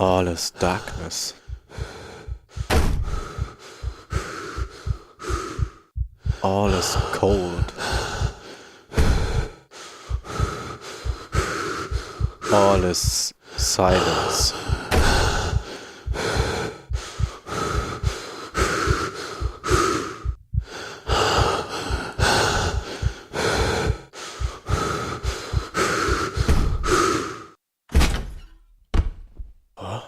All is darkness. All is cold. All is silence. Huh?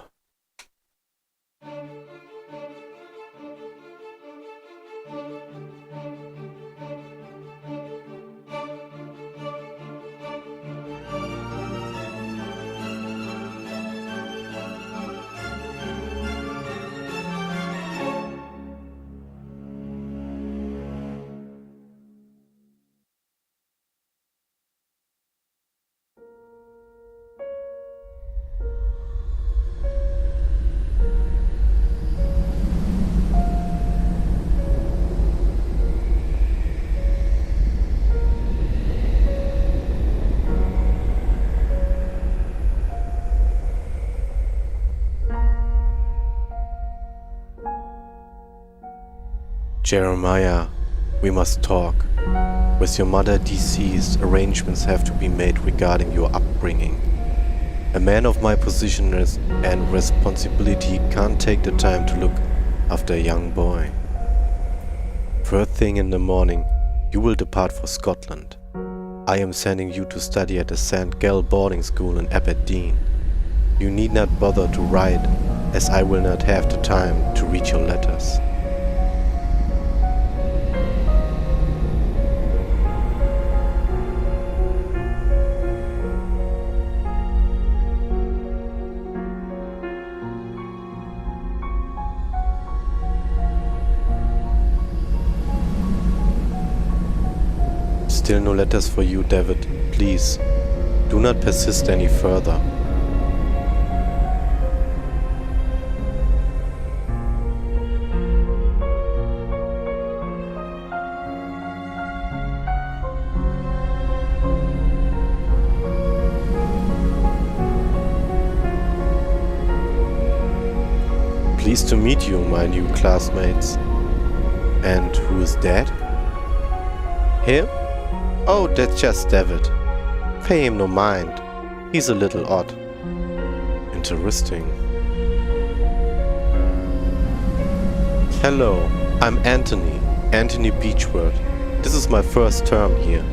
Jeremiah, we must talk. With your mother deceased, arrangements have to be made regarding your upbringing. A man of my position and responsibility can't take the time to look after a young boy. First thing in the morning, you will depart for Scotland. I am sending you to study at the St. Gall boarding school in Aberdeen. You need not bother to write, as I will not have the time to read your letters. Still no letters for you, Devitt. Please, do not persist any further. Pleased to meet you, my new classmates. And who is that? Him? Oh, that's just Devitt. Pay him no mind. He's a little odd. Interesting. Hello, I'm Anthony Beechworth. This is my first term here.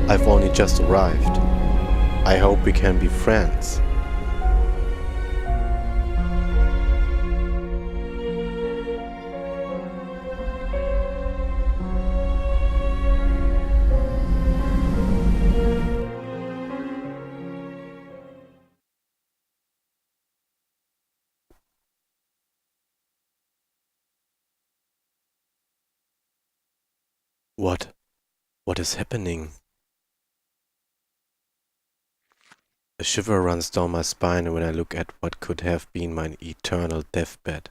I've only just arrived. I hope we can be friends. What is happening? A shiver runs down my spine when I look at what could have been my eternal deathbed.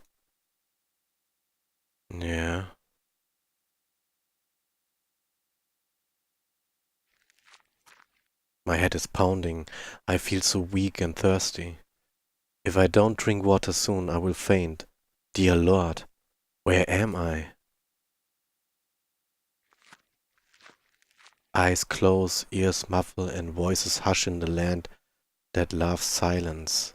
Yeah. My head is pounding. I feel so weak and thirsty. If I don't drink water soon, I will faint. Dear Lord, where am I? Eyes close, ears muffle, and voices hush in the land that loves silence.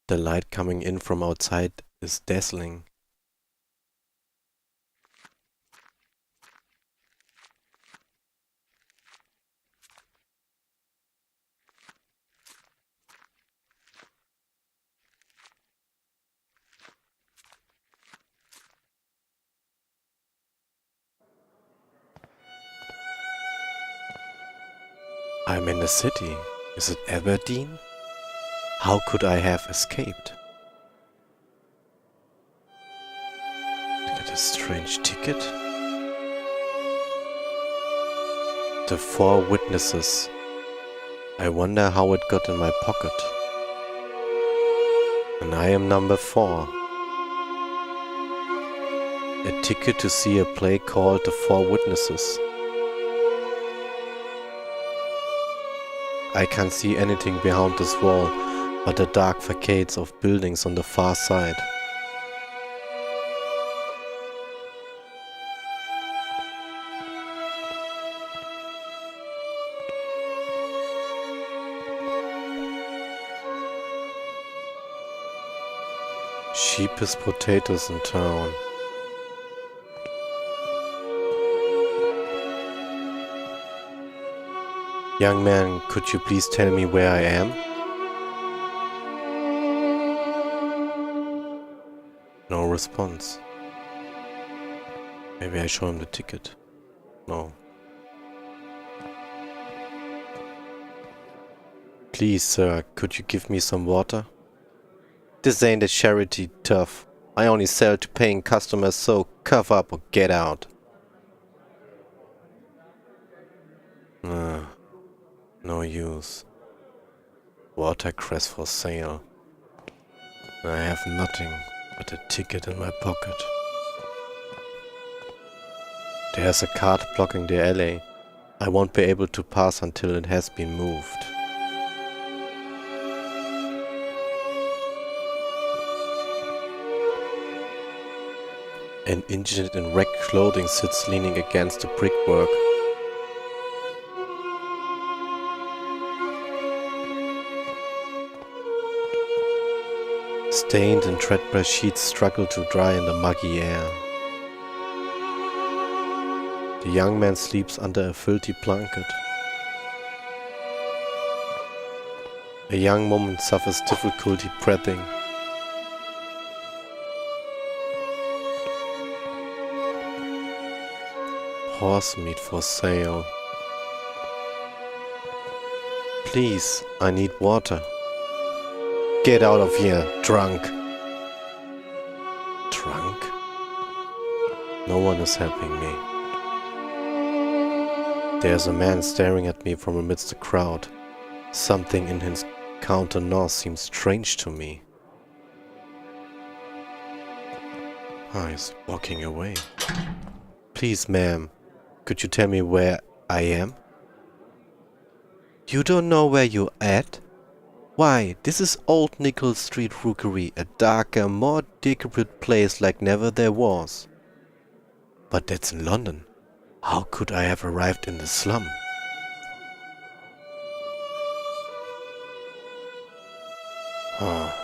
The light coming in from outside is dazzling. I'm in the city. Is it Aberdeen? How could I have escaped? To get a strange ticket? The 4 witnesses. I wonder how it got in my pocket. And I am number 4. A ticket to see a play called The Four Witnesses. I can't see anything behind this wall, but the dark facades of buildings on the far side. Cheapest potatoes in town. Young man, could you please tell me where I am? No response. Maybe I show him the ticket. No. Please, sir, could you give me some water? This ain't a charity, tough. I only sell to paying customers, so cough up or get out. No use. Watercress for sale. I have nothing but a ticket in my pocket. There's a cart blocking the alley. I won't be able to pass until it has been moved. An indigent in wrecked clothing sits leaning against the brickwork. Stained and threadbare sheets struggle to dry in the muggy air. The young man sleeps under a filthy blanket. A young woman suffers difficulty breathing. Horse meat for sale. Please, I need water. Get out of here, drunk. Drunk? No one is helping me. There's a man staring at me from amidst the crowd. Something in his countenance seems strange to me. He's walking away. Please, ma'am, could you tell me where I am? You don't know where you're at? Why, this is Old Nickel Street Rookery, a darker, more decrepit place like never there was. But that's in London. How could I have arrived in the slum? Oh.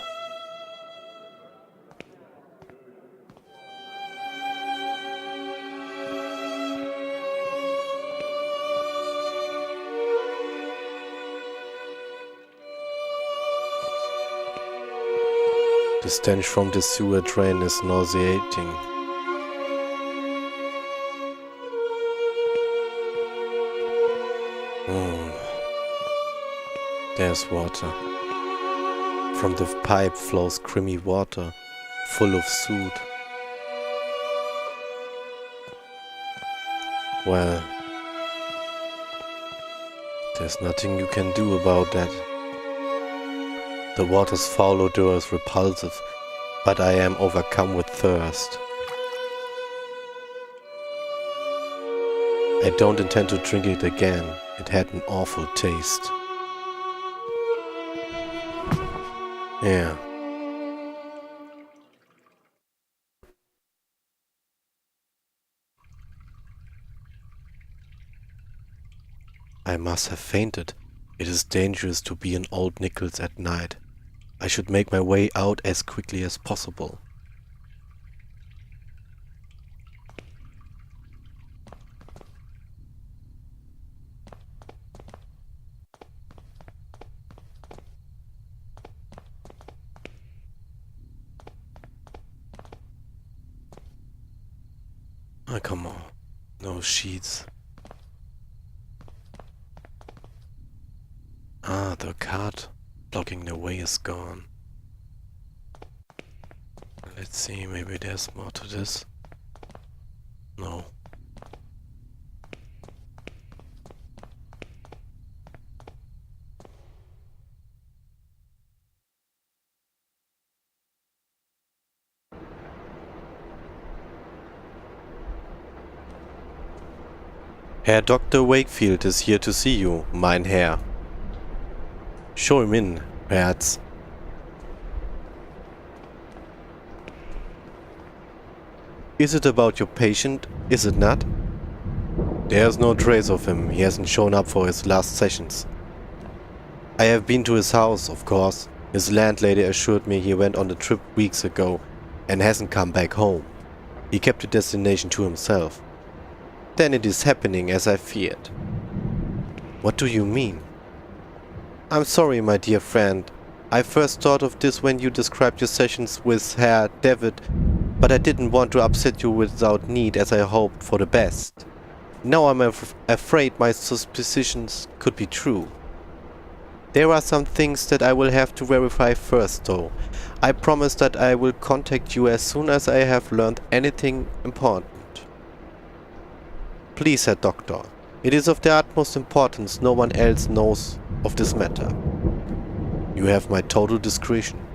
The stench from the sewer drain is nauseating. There's water. From the pipe flows creamy water, full of soot. Well, there's nothing you can do about that. The water's foul odor is repulsive, but I am overcome with thirst. I don't intend to drink it again. It had an awful taste. Yeah. I must have fainted. It is dangerous to be in Old Nichols at night. I should make my way out as quickly as possible. Oh, come on. No sheets. Ah, the cart blocking the way is gone. Let's see, maybe there's more to this. No. Herr Dr. Wakefield is here to see you, mein Herr. Show him in, Herz. Is it about your patient, is it not? There's no trace of him. He hasn't shown up for his last sessions. I have been to his house, of course. His landlady assured me he went on a trip weeks ago and hasn't come back home. He kept the destination to himself. Then it is happening as I feared. What do you mean? I'm sorry, my dear friend. I first thought of this when you described your sessions with Herr Devitt, but I didn't want to upset you without need, as I hoped for the best. Now I'm afraid my suspicions could be true. There are some things that I will have to verify first, though. I promise that I will contact you as soon as I have learned anything important. Please, Herr Doctor, it is of the utmost importance no one else knows of this matter. You have my total discretion.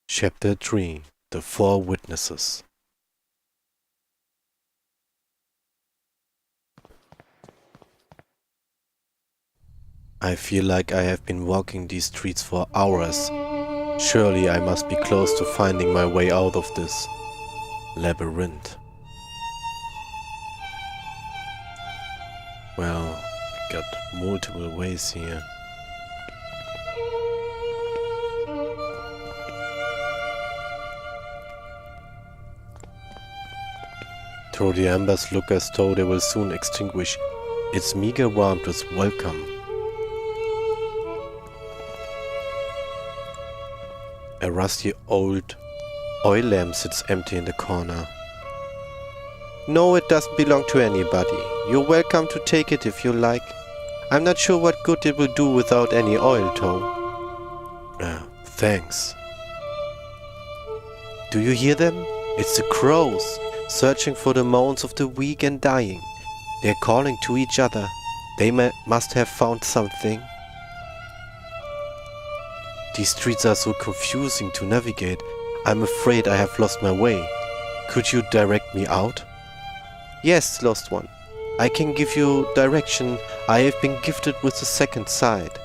Chapter 3. The Four Witnesses. I feel like I have been walking these streets for hours. Surely I must be close to finding my way out of this labyrinth. Well, we got multiple ways here. Though the embers look as though they will soon extinguish, its meager warmth is welcome. A rusty old oil lamp sits empty in the corner. No, it doesn't belong to anybody. You're welcome to take it if you like. I'm not sure what good it will do without any oil, though. Thanks. Do you hear them? It's the crows, searching for the moans of the weak and dying. They're calling to each other. They must have found something. These streets are so confusing to navigate. I'm afraid I have lost my way. Could you direct me out? Yes, lost one. I can give you direction. I have been gifted with the second sight.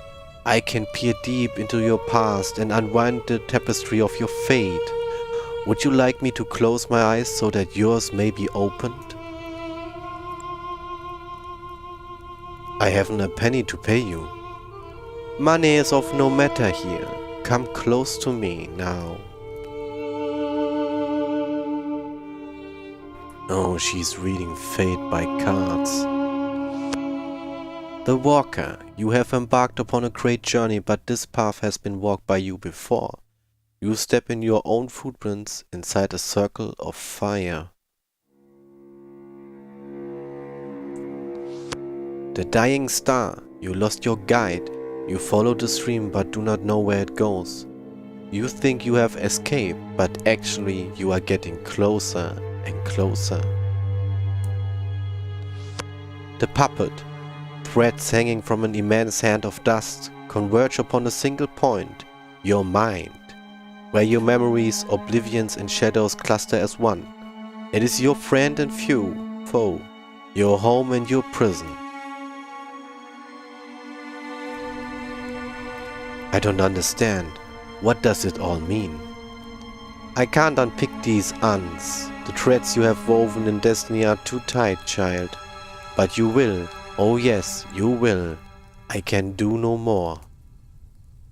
I can peer deep into your past and unwind the tapestry of your fate. Would you like me to close my eyes so that yours may be opened? I haven't a penny to pay you. Money is of no matter here. Come close to me now. Oh, she's reading fate by cards. The walker, you have embarked upon a great journey, but this path has been walked by you before. You step in your own footprints inside a circle of fire. The dying star, you lost your guide. You follow the stream but do not know where it goes. You think you have escaped, but actually you are getting closer and closer. The puppet, threads hanging from an immense hand of dust, converge upon a single point, your mind, where your memories, oblivions and shadows cluster as one. It is your friend and foe, your home and your prison. I don't understand. What does it all mean? I can't unpick these uns. The threads you have woven in destiny are too tight, child. But you will. Oh yes, you will. I can do no more.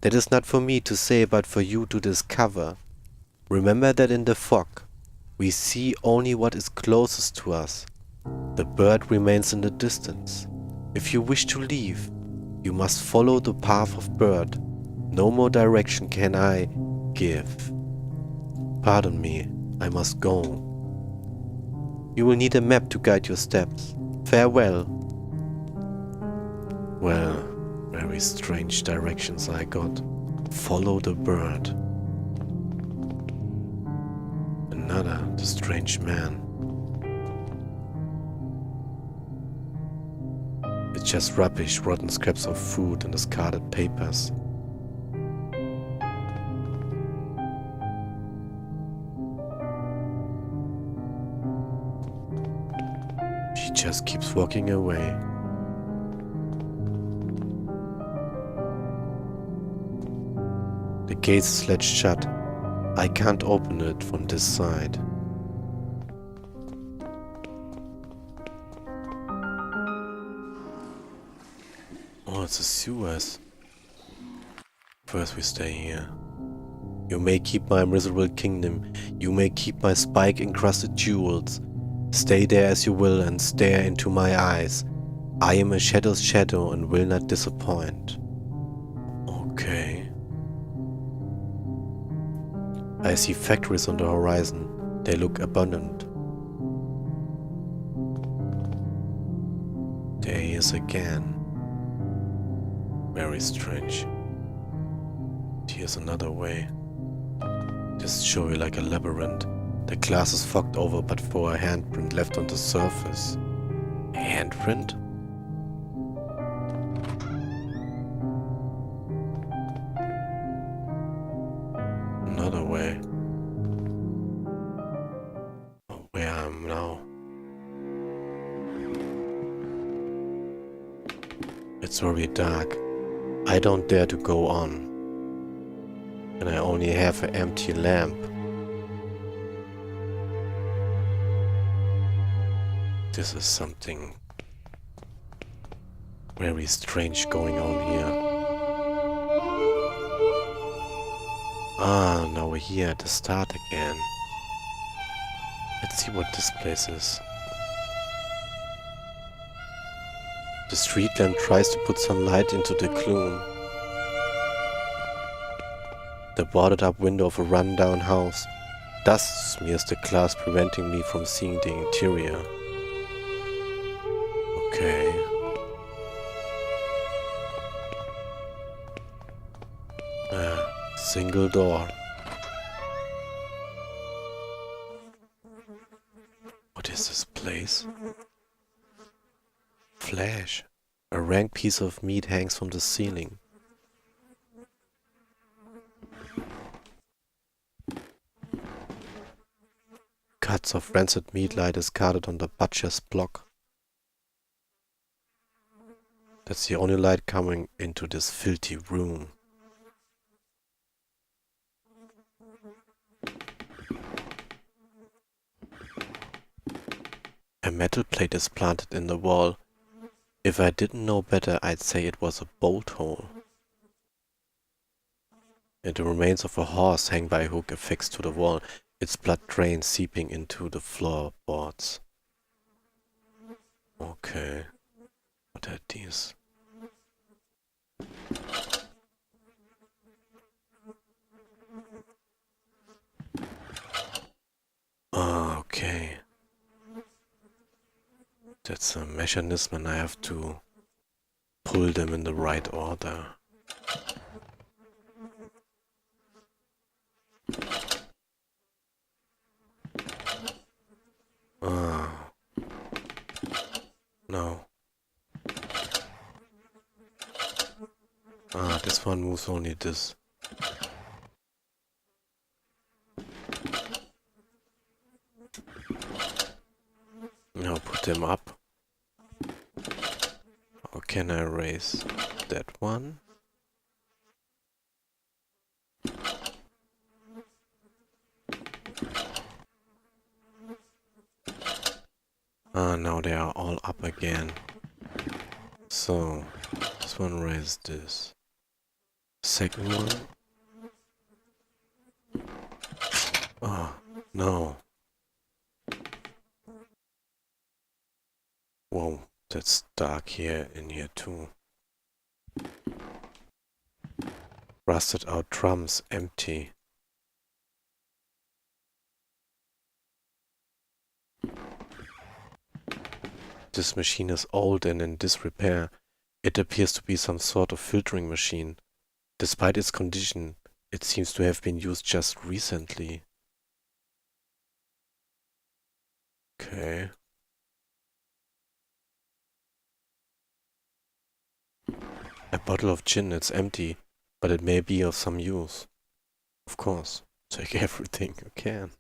That is not for me to say, but for you to discover. Remember that in the fog, we see only what is closest to us. The bird remains in the distance. If you wish to leave, you must follow the path of bird. No more direction can I give. Pardon me, I must go. You will need a map to guide your steps. Farewell. Well, very strange directions I got. Follow the bird. Another, the strange man. It's just rubbish, rotten scraps of food and discarded papers. just keeps walking away. The gate is sledged shut. I can't open it from this side. Oh, it's a sewers. First we stay here. You may keep my miserable kingdom. You may keep my spike-encrusted jewels. Stay there as you will and stare into my eyes. I am a shadow's shadow and will not disappoint. Okay. I see factories on the horizon. They look abundant. There he is again. Very strange. Here's another way. Just show you like a labyrinth. The glass is fogged over but for a handprint left on the surface. A handprint? Another way. Where I am now. It's very dark. I don't dare to go on. And I only have an empty lamp. This is something very strange going on here. Ah, now we're here at the start again. Let's see what this place is. The street lamp tries to put some light into the gloom. The boarded up window of a run-down house. Dust smears the glass, preventing me from seeing the interior. Okay. Single door. What is this place? Flesh. A rank piece of meat hangs from the ceiling. Cuts of rancid meat lie discarded on the butcher's block. That's the only light coming into this filthy room. A metal plate is planted in the wall. If I didn't know better, I'd say it was a bolt hole. And the remains of a horse hang by a hook affixed to the wall, its blood drains seeping into the floorboards. Okay. What are these? Ah, okay. That's a mechanism and I have to pull them in the right order. Ah. No. Ah, this one moves only this. Now put them up. How can I erase that one? Ah, now they are all up again. So, this one raised this. Second one. Ah, no. Whoa, that's dark here in here too. Rusted out drums, empty. This machine is old and in disrepair. It appears to be some sort of filtering machine. Despite its condition, it seems to have been used just recently. Okay. A bottle of gin, it's empty, but it may be of some use. Of course, take everything you can.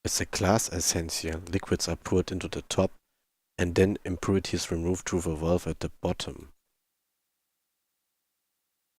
It's a glass essential. Liquids are poured into the top and then impurities removed through the valve at the bottom.